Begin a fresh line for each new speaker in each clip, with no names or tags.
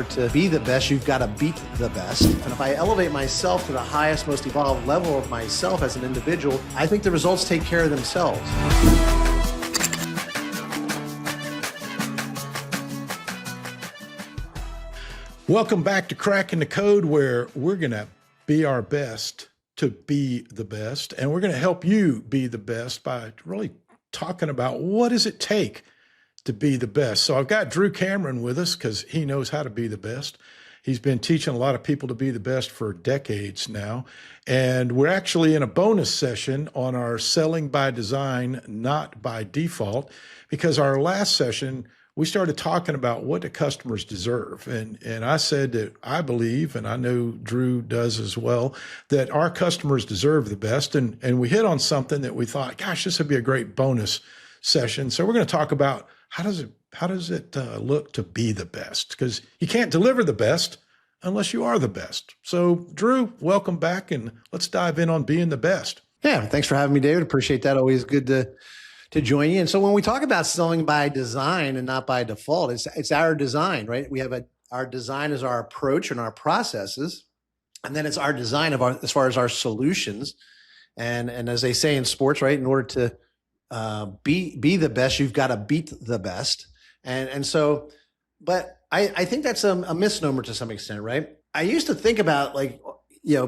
order to be the best, you've got to beat the best. And if I elevate myself to the highest, most evolved level of myself as an individual, I think the results take care of themselves.
Welcome back to Cracking the Code, where we're going to be our best to be the best. And we're going to help you be the best by really talking about what does it take to be the best. So I've got Drew Cameron with us because he knows how to be the best. He's been teaching a lot of people to be the best for decades now. And we're actually in a bonus session on our selling by design, not by default, because our last session, we started talking about what do customers deserve. And I said that I believe, and I know Drew does as well, that our customers deserve the best. And we hit on something that we thought, gosh, this would be a great bonus session. So we're going to talk about how does it look to be the best? Because you can't deliver the best unless you are the best. So Drew, welcome back, and let's dive in on being the best.
Yeah, thanks for having me, David. Appreciate that. Always good to join you. And so when we talk about selling by design and not by default, it's our design, right? We have our design is our approach and our processes, and then it's our design as far as our solutions. And as they say in sports, right, in order to be the best, you've got to beat the best. And so, but I think that's a misnomer to some extent, right? I used to think about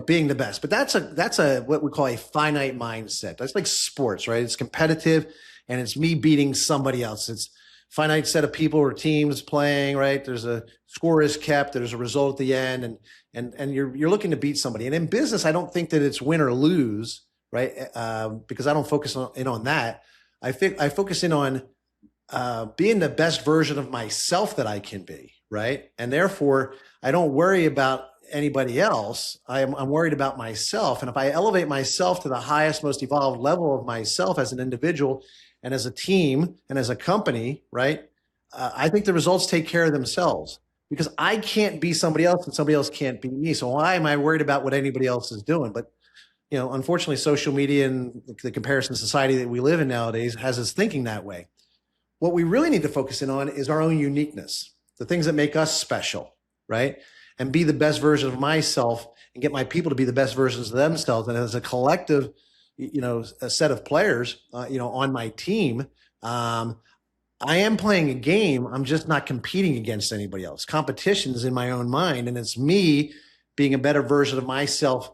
being the best, but that's a what we call a finite mindset. That's like sports, right? It's competitive and it's me beating somebody else. It's finite set of people or teams playing, right? There's a score is kept, there's a result at the end, and you're looking to beat somebody. And in business, I don't think that it's win or lose, right? Because I don't focus on that. I focus in on being the best version of myself that I can be, right? And therefore, I don't worry about anybody else. I'm worried about myself. And if I elevate myself to the highest, most evolved level of myself as an individual and as a team and as a company, right? I think the results take care of themselves because I can't be somebody else and somebody else can't be me. So why am I worried about what anybody else is doing? But unfortunately, social media and the comparison society that we live in nowadays has us thinking that way. What we really need to focus in on is our own uniqueness, the things that make us special, right? And be the best version of myself and get my people to be the best versions of themselves. And as a collective, a set of players, on my team, I am playing a game. I'm just not competing against anybody else. Competition is in my own mind, and it's me being a better version of myself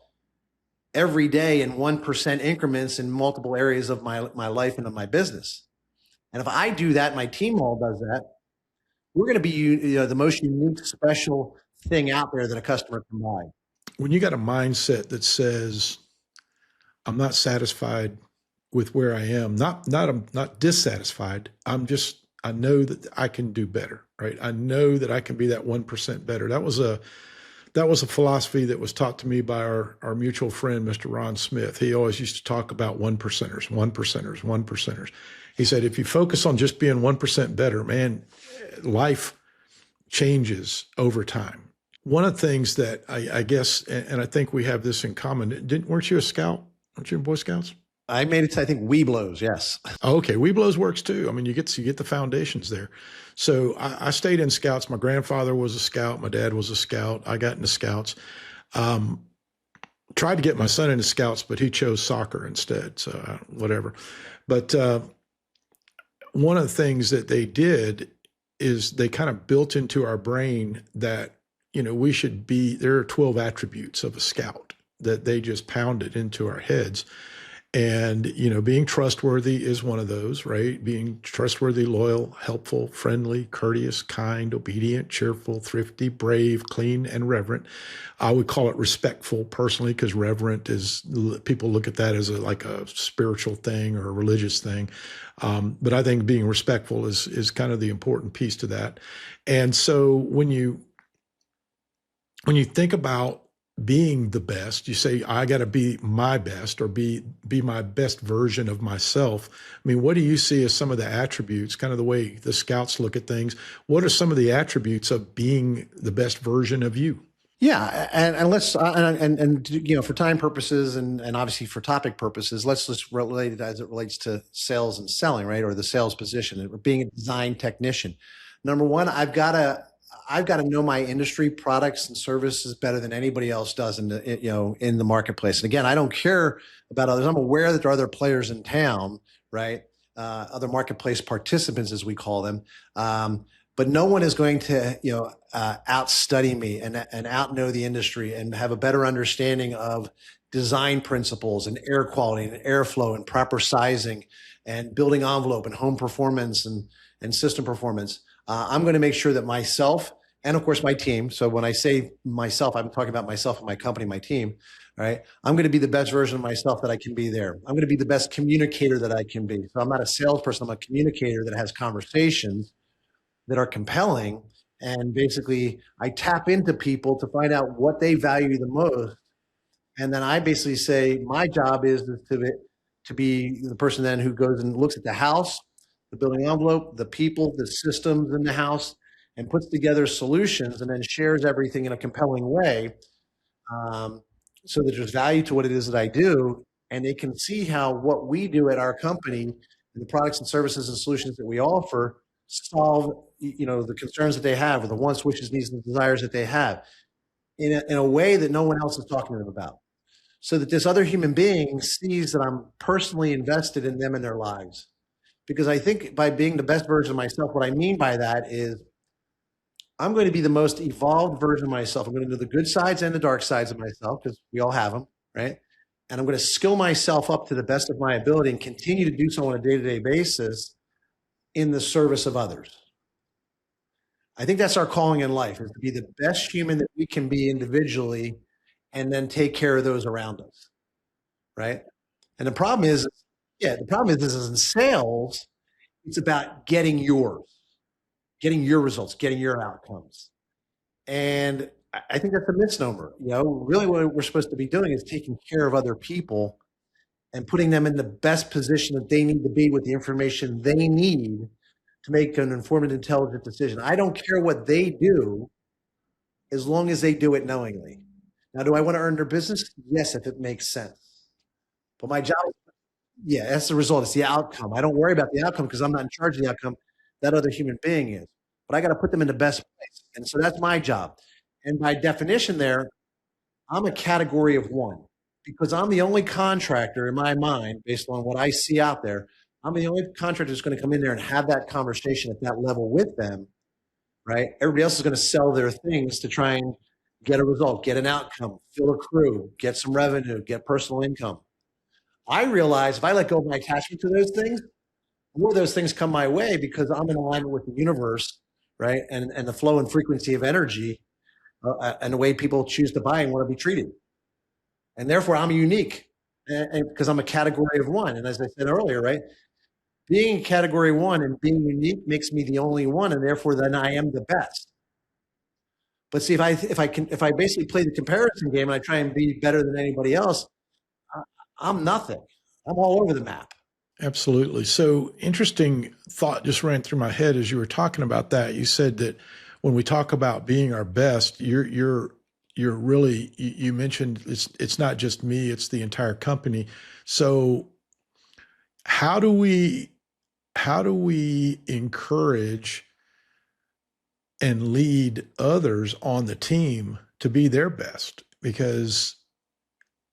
every day in 1% increments in multiple areas of my life and of my business. And if I do that, my team all does that, we're going to be the most unique, special thing out there that a customer can buy.
When you got a mindset that says, I'm not satisfied with where I am, I'm not dissatisfied. I know that I can do better, right? I know that I can be that 1% better. That was a philosophy that was taught to me by our mutual friend, Mr. Ron Smith. He always used to talk about 1%ers. He said, if you focus on just being 1% better, man, life changes over time. One of the things that I guess, and I think we have this in common, weren't you a scout? Weren't you in Boy Scouts?
I made it to, I think, Weeblos, yes.
Okay, Weeblos works too. I mean, you get the foundations there. So I stayed in Scouts. My grandfather was a scout. My dad was a scout. I got into Scouts. Tried to get my son into Scouts, but he chose soccer instead. So whatever. But one of the things that they did is they kind of built into our brain that, we should be, there are 12 attributes of a scout that they just pounded into our heads. And, being trustworthy is one of those, right? Being trustworthy, loyal, helpful, friendly, courteous, kind, obedient, cheerful, thrifty, brave, clean, and reverent. I would call it respectful personally, because reverent is, people look at that as like a spiritual thing or a religious thing. But I think being respectful is kind of the important piece to that. And so when you think about being the best, you say, I got to be my best or be my best version of myself. I mean, what do you see as some of the attributes, kind of the way the Scouts look at things? What are some of the attributes of being the best version of you?
Yeah. And let's, for time purposes and obviously for topic purposes, let's just relate it as it relates to sales and selling, right? Or the sales position, or being a design technician. Number one, I I've got to know my industry products and services better than anybody else does in the marketplace. And again, I don't care about others. I'm aware that there are other players in town, right? Other marketplace participants, as we call them. But no one is going to, outstudy me and out know the industry and have a better understanding of design principles and air quality and airflow and proper sizing and building envelope and home performance and system performance. I'm going to make sure that myself and of course my team. So when I say myself, I'm talking about myself and my company, my team, right? I'm going to be the best version of myself that I can be there. I'm going to be the best communicator that I can be. So I'm not a salesperson. I'm a communicator that has conversations that are compelling. And basically I tap into people to find out what they value the most. And then I basically say, my job is to be the person then who goes and looks at the house, the building envelope, the people, the systems in the house, and puts together solutions and then shares everything in a compelling way, so that there's value to what it is that I do. And they can see how what we do at our company and the products and services and solutions that we offer solve, the concerns that they have or the wants, wishes, needs, and desires that they have in a way that no one else is talking to them about. So that this other human being sees that I'm personally invested in them and their lives. Because I think by being the best version of myself, what I mean by that is I'm going to be the most evolved version of myself. I'm going to know the good sides and the dark sides of myself because we all have them, right? And I'm going to skill myself up to the best of my ability and continue to do so on a day-to-day basis in the service of others. I think that's our calling in life, is to be the best human that we can be individually and then take care of those around us, right? And the problem is in sales, it's about getting your results, getting your outcomes. And I think that's a misnomer. Really what we're supposed to be doing is taking care of other people and putting them in the best position that they need to be with the information they need to make an informed, intelligent decision. I don't care what they do as long as they do it knowingly. Now, do I want to earn their business? Yes, if it makes sense. But my job, yeah, that's the result. It's the outcome. I don't worry about the outcome because I'm not in charge of the outcome. That other human being is. But I got to put them in the best place. And so that's my job. And by definition there, I'm a category of one because I'm the only contractor in my mind, based on what I see out there, I'm the only contractor that's going to come in there and have that conversation at that level with them, right? Everybody else is going to sell their things to try and get a result, get an outcome, fill a crew, get some revenue, get personal income. I realize if I let go of my attachment to those things, more of those things come my way because I'm in alignment with the universe, right? And the flow and frequency of energy and the way people choose to buy and want to be treated. And therefore, I'm unique and because I'm a category of one. And as I said earlier, right, being a category one and being unique makes me the only one, and therefore then I am the best. But see, if I basically play the comparison game and I try and be better than anybody else, I'm nothing. I'm all over the map.
Absolutely. So interesting thought just ran through my head as you were talking about that. You said that when we talk about being our best, you're really, you mentioned it's not just me, it's the entire company. So how do we encourage and lead others on the team to be their best? Because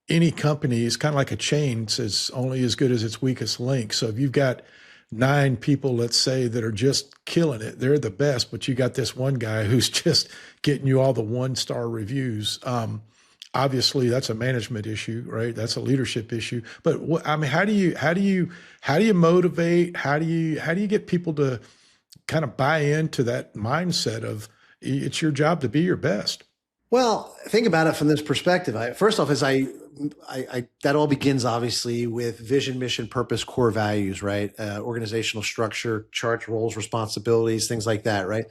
any company is kind of like a chain. It's only as good as its weakest link. So if you've got 9 people, let's say, that are just killing it, they're the best, but you got this one guy who's just getting you all the 1-star reviews. Obviously that's a management issue, right? That's a leadership issue. But how do you motivate? How do you get people to kind of buy into that mindset of it's your job to be your best?
Well, think about it from this perspective. First off, that all begins obviously with vision, mission, purpose, core values, right? Organizational structure, charts, roles, responsibilities, things like that, right?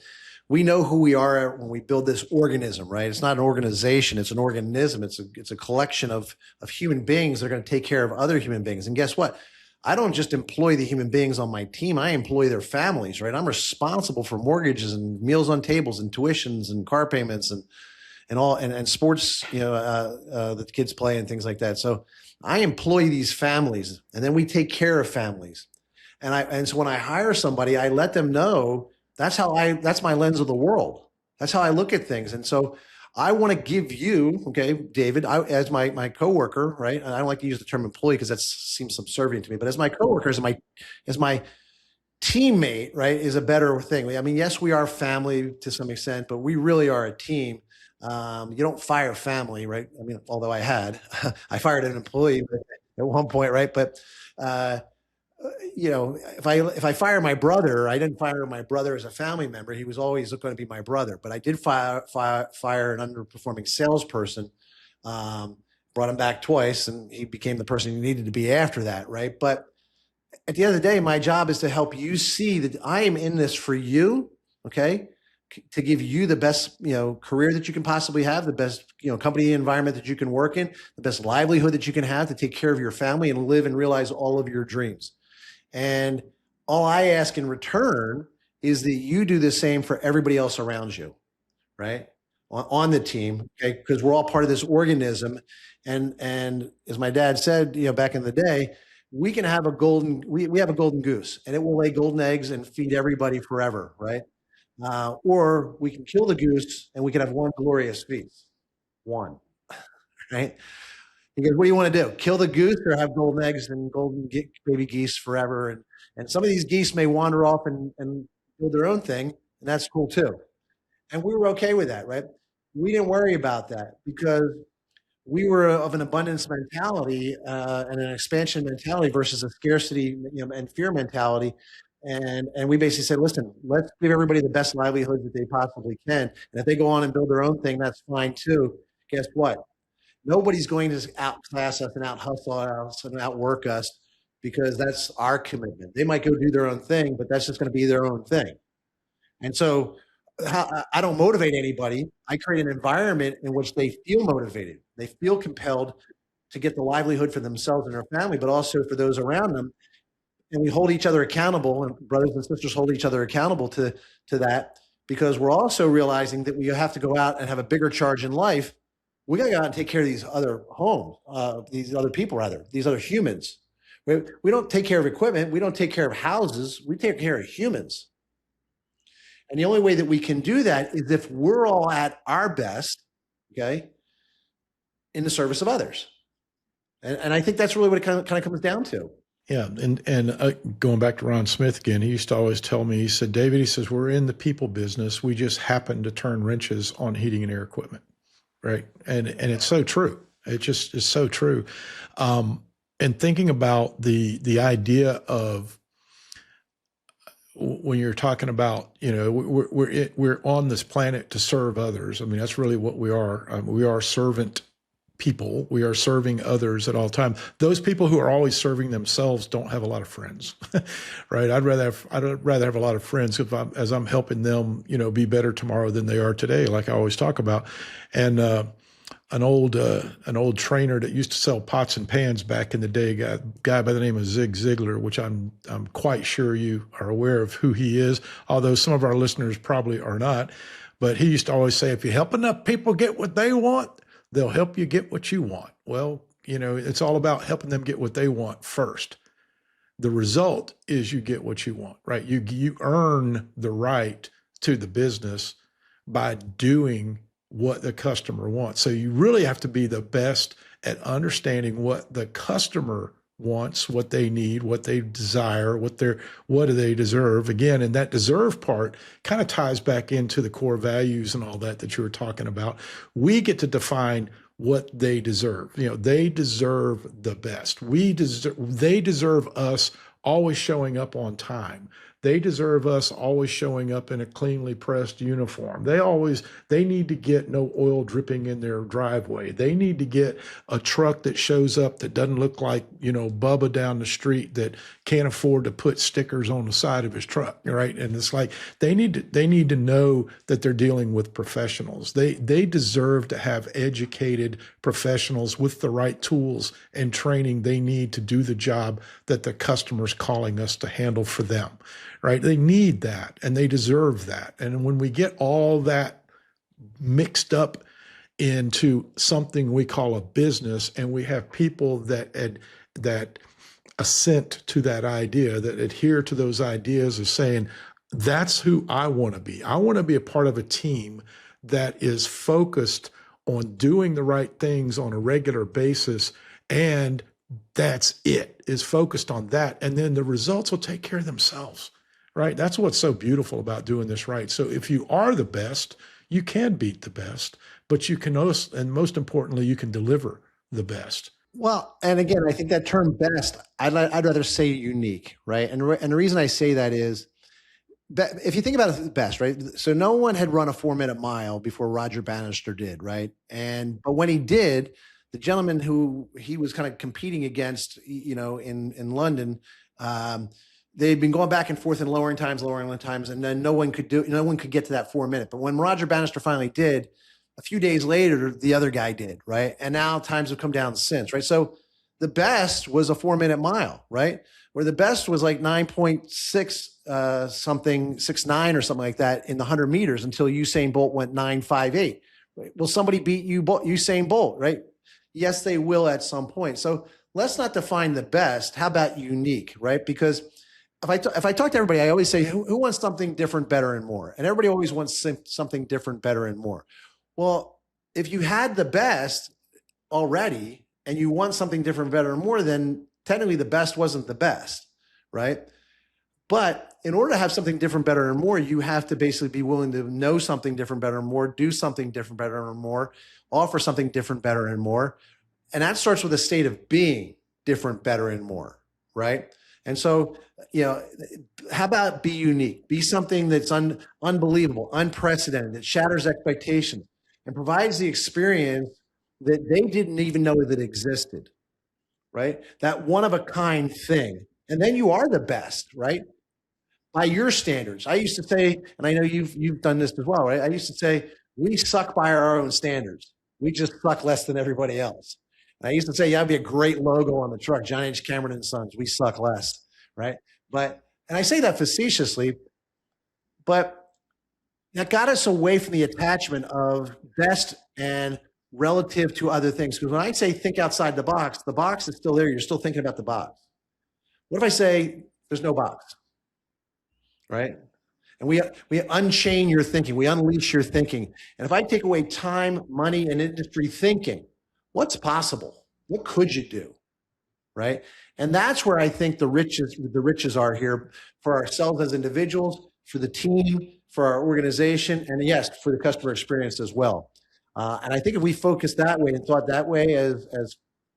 We know who we are when we build this organism, right? It's not an organization; it's an organism. It's a collection of human beings that are going to take care of other human beings. And guess what? I don't just employ the human beings on my team. I employ their families, right? I'm responsible for mortgages and meals on tables and tuitions and car payments and sports, that the kids play and things like that. So I employ these families, and then we take care of families. And so when I hire somebody, I let them know that's my lens of the world. That's how I look at things. And so I want to give you, okay, David, as my coworker, right? And I don't like to use the term employee because that seems subservient to me, but as my coworker, as my teammate, right, is a better thing. I mean, yes, we are family to some extent, but we really are a team. You don't fire family, right? I mean, although I had, I fired an employee at one point, right? But uh, if I fire my brother, I didn't fire my brother as a family member. He was always going to be my brother. But I did fire an underperforming salesperson. Um, Brought him back twice, and he became the person he needed to be after that, right? But at the end of the day, my job is to help you see that I am in this for you, okay? To give you the best, career that you can possibly have, the best, company environment that you can work in, the best livelihood that you can have to take care of your family and live and realize all of your dreams. And all I ask in return is that you do the same for everybody else around you, right? On the team, okay? Because we're all part of this organism. And as my dad said, back in the day, we can have we have a golden goose, and it will lay golden eggs and feed everybody forever, right? Or we can kill the goose and we can have one glorious feast. One, right? He goes, what do you want to do? Kill the goose or have golden eggs and baby geese forever? And some of these geese may wander off and build their own thing, and that's cool too. And we were okay with that, right? We didn't worry about that because we were of an abundance mentality and an expansion mentality versus a scarcity, and fear mentality. And we basically said, listen, let's give everybody the best livelihood that they possibly can. And if they go on and build their own thing, that's fine too. Guess what? Nobody's going to outclass us and out hustle us and outwork us because that's our commitment. They might go do their own thing, but that's just going to be their own thing. And so I don't motivate anybody. I create an environment in which they feel motivated. They feel compelled to get the livelihood for themselves and their family, but also for those around them. And we hold each other accountable, and brothers and sisters hold each other accountable to that, because we're also realizing that we have to go out and have a bigger charge in life. We got to go out and take care of these other homes, these other people, rather, these other humans. We don't take care of equipment. We don't take care of houses. We take care of humans. And the only way that we can do that is if we're all at our best, okay, in the service of others. And I think that's really what it kind of comes down to.
Yeah, and going back to Ron Smith again, he used to always tell me, he said, David, he says, we're in the people business. We just happen to turn wrenches on heating and air equipment, right? And it's so true. It just is so true. And thinking about the idea of when you're talking about, we're on this planet to serve others. I mean, that's really what we are. We are servant people. We are serving others at all times. Those people who are always serving themselves don't have a lot of friends, right? I'd rather have a lot of friends as I'm helping them, be better tomorrow than they are today, like I always talk about. And an old trainer that used to sell pots and pans back in the day, a guy by the name of Zig Ziglar, which I'm quite sure you are aware of who he is, although some of our listeners probably are not. But he used to always say, if you help enough people get what they want, they'll help you get what you want. Well, it's all about helping them get what they want first. The result is you get what you want, right? You earn the right to the business by doing what the customer wants. So you really have to be the best at understanding what the customer wants, what they need, what they desire, what do they deserve. Again, and that deserve part kind of ties back into the core values and all that you were talking about. We get to define what they deserve. They deserve the best. They deserve us always showing up on time. They deserve us always showing up in a cleanly pressed uniform. They need to get no oil dripping in their driveway. They need to get a truck that shows up that doesn't look like, Bubba down the street that can't afford to put stickers on the side of his truck, right? And it's like they need to know that they're dealing with professionals. They deserve to have educated professionals with the right tools and training they need to do the job that the customer's calling us to handle for them. Right? They need that and they deserve that. And when we get all that mixed up into something we call a business, and we have people that assent to that idea, that adhere to those ideas of saying, That's who I want to be. I want to be a part of a team that is focused on doing the right things on a regular basis. And that's it, is focused on that. And then the results will take care of themselves, right? That's what's so beautiful about doing this right. So if you are the best, you can beat the best, but you can also, and most importantly, you can deliver the best.
Well, and again, I think that term best, I'd rather say unique, right? And the reason I say that is, if you think about it, the best, right? So no one had run a 4-minute mile before Roger Bannister did, right? But when he did, the gentleman who he was kind of competing against, in London, they'd been going back and forth and lowering times, and then no one could get to that 4-minute. But when Roger Bannister finally did, a few days later, the other guy did, right? And now times have come down since, right? So the best was a 4-minute mile, right? Where the best was like 9.6 something, 6.9 or something like that in the 100 meters until Usain Bolt went 9.58. Right? Will somebody beat Usain Bolt, right? Yes, they will at some point. So let's not define the best. How about unique, right? Because if I talk to everybody, I always say, who wants something different, better, and more? And everybody always wants something different, better, and more. Well, if you had the best already and you want something different, better, and more, then technically the best wasn't the best, right? But in order to have something different, better, and more, you have to basically be willing to know something different, better, and more, do something different, better, and more, offer something different, better, and more. And that starts with a state of being different, better, and more, right? And so, how about be unique? Be something that's unbelievable, unprecedented, that shatters expectations and provides the experience that they didn't even know that existed, right? That one-of-a-kind thing. And then you are the best, right? By your standards. I used to say, and I know you've done this as well, right? I used to say, we suck by our own standards. We just suck less than everybody else. And I used to say, yeah, that'd be a great logo on the truck, John H. Cameron and Sons, we suck less, right? And I say that facetiously, but that got us away from the attachment of best and relative to other things. Because when I say think outside the box is still there. You're still thinking about the box. What if I say there's no box, right? And we unchain your thinking. We unleash your thinking. And if I take away time, money, and industry thinking, what's possible? What could you do, right? And that's where I think the riches are here for ourselves as individuals, for the team, for our organization, and yes, for the customer experience as well. And I think if we focus that way and thought that way as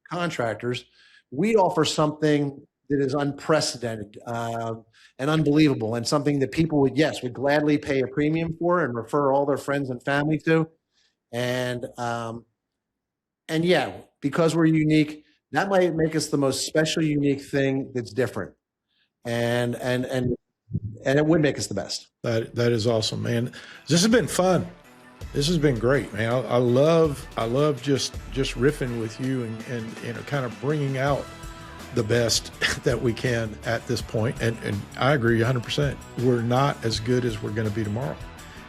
contractors, we'd offer something that is unprecedented and unbelievable, and something that people would gladly pay a premium for and refer all their friends and family to. And yeah, because we're unique, that might make us the most special, unique thing that's different. And it would make us the best.
That is awesome, man. This has been fun. This has been great, man. I love just riffing with you and kind of bringing out the best that we can at this point. And I agree 100%. We're not as good as we're going to be tomorrow,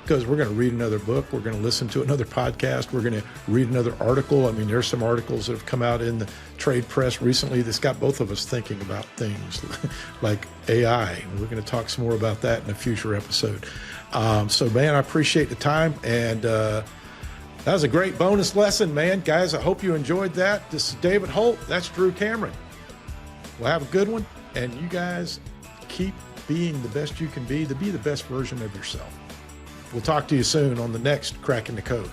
because we're going to read another book. We're going to listen to another podcast. We're going to read another article. I mean, there's some articles that have come out in the trade press recently that's got both of us thinking about things like AI. And we're going to talk some more about that in a future episode. So, man, I appreciate the time. And that was a great bonus lesson, man. Guys, I hope you enjoyed that. This is David Holt. That's Drew Cameron. Well, have a good one. And you guys keep being the best you can be, to be the best version of yourself. We'll talk to you soon on the next Cracking the Code.